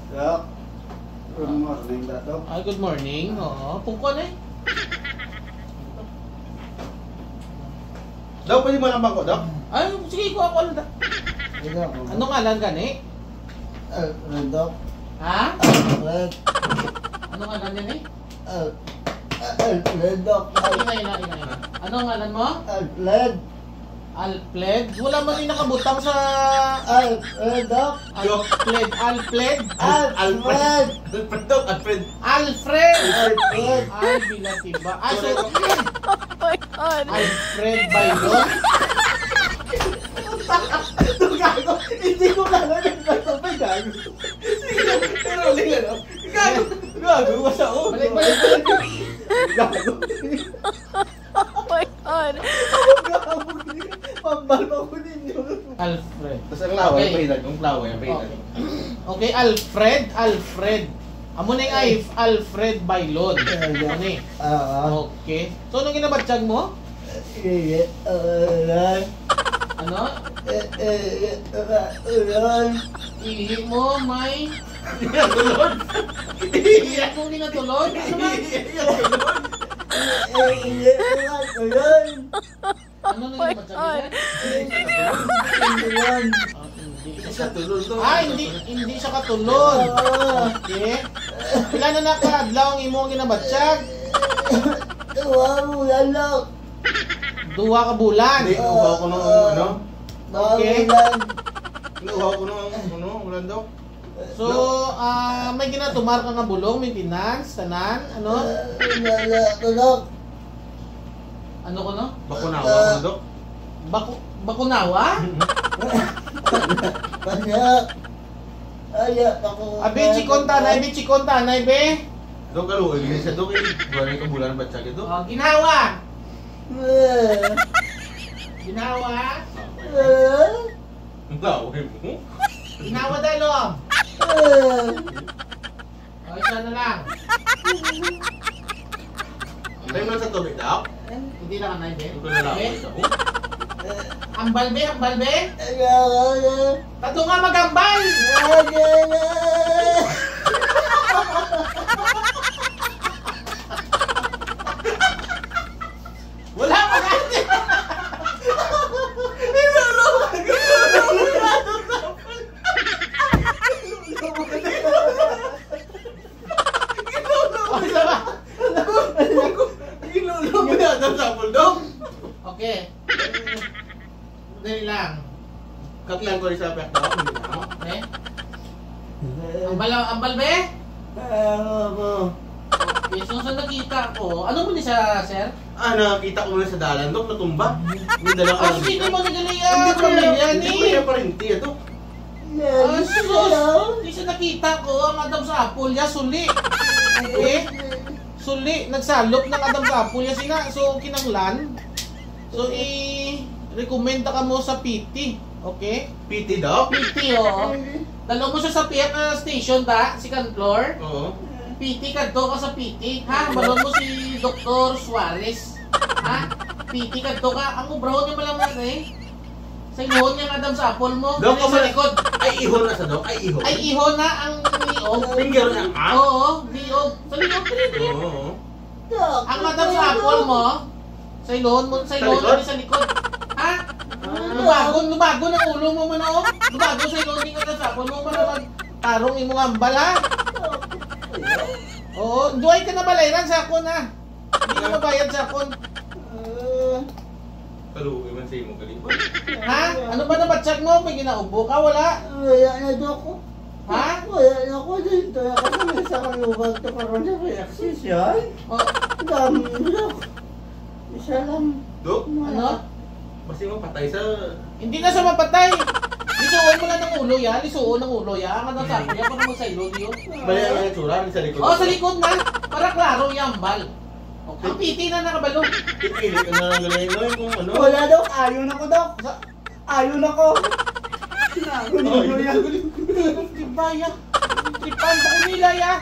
Dok, good morning, Dok. Good morning. Oo, pungkon eh. Dok, pwede mo lang bangko, Dok? Ay, sige, kuha ko lang. Anong ngalan ka ni? Dok. Ha? Alfred. Anong ngalan niya ni? Alfred, Dok. Ina. Anong ngalan mo? Alfred. Alfred? Wala man din nakabutang sa... Alfred, Dok. Alfred? Alfred. Alfred, Dok, Alfred. Alfred! Alfred. Ay, bilatiba. Ay, so... Oh my God. Alfred Baylon? Gago, hindi ko nalaman na ito. May gago. Sige, pero uling ano. Gago, masao. Balik. Gago. Oh my God. Gago. Pambal pa ko ninyo. Alfred. Tapos ang laway, Okay. pahilag. Yung laway, ang pahilag. Okay, Alfred. Amo na yung Alfred Baylon. Ano eh? Okay. So, anong ginabatsyag mo? Ano? Ihi mo may... Ihi mo ni natulog? Ano ba? Ano na ginabatsyag niya? Hindi siya katulog. Okay. Ilan na nakadlaw ang imo ginabatsyag? Duha ka bulan. Hindi, uhaw ko ng ano? Okay. Uhaw ko ng ano, ulan, Dok? So, may ginatumar ka nga bulong, maintenance, tanan, ano? Ano ko no? Bakunawa ko na, Dok? Bakunawa? Bichikon tanay, be? Dok, kalo, ibigay siya, Dok, buwan ka bulan, ba't siya ito? Ginawa! Ginawa? Ang laway mo? Ginawa dalo! Isa na lang. Tayo mo sa tubig, Dok? Hindi na kanay, be? Ito na laway siya. Ambal, be? Tato nga magambal! Wala pa kasi! Ginulo mo na ang sapol, Dok? Okay. Dali lang. Kaklan ko rin sa pek, Dok. Okay. Ambal, be? Okay, so sa nakita ko, ano mo ni siya, sir? Nakita ko muna sa dalan, Dok, natumba. May dala ka lang Hindi dito. mo nagaliya, pamilya Hindi ko ni. niya parinti, Dok. Sus! Hindi siya nakita ko, ang Adam sa Apple niya, suli. Okay? Suli, nagsalop ng Adam sa Apple niya sina. So, kinanglan. So, i-recommend ka mo sa PT. Okay? PT, Dok? PT, oo. Dalaw mo siya sa PF na station ba? Second floor? Oo. PT, kadto ka sa PT. Ha? Balon mo si Dr. Suarez. Ha? PT, kadto ka. Ang ubraho niya malaman eh. Sa ihon niya Adam sa Apple mo. Dok, Dali sa likod. Ay, ihon na sa, Dok. Ay, ihon. Ay, ihon na ang liog. Finger na, ha? Oo, liog. Sa liog, dali. Oo. Ang Adam sa Apple mo, sa ilon mo, sa ilon, likod? sa likod. Ha? Lubago ng ulo mo man o. Lubago sa ilon, hindi ka sa Apple mo man o. Tarong imong ambal ha. Oo, duay ka na balayran sa akon ha. Hindi ka mabayad sa akon. Kaluwi man sa imo kalipan. Ha? Ano ba na batsyag mo? May ginaubo ka? Wala? Wala na, Dok. Ha? Wala na ako dito. Ako na sa kalubag to karoon na may access yan. Oh, Dami, Dok. Isa lang. Dok, ano? basta mo patay sa... Hindi na sa mapatay. Lisuon mo lang ng ulo ya. Lisuon ng ulo ya. Ang ano sabi niya? Para mo sa ilog yun. Bali ang itsura, sa likod. Oh, sa likod na. Para klaro yung ambal. Ang piti na nakabalo. Pipilit ka na lang galing no, kung ano. Wala, Dok. Ayaw na ko, Dok. Ayaw na ko. Sinagulo yan. Tribaya. Tripan ba kumila ya?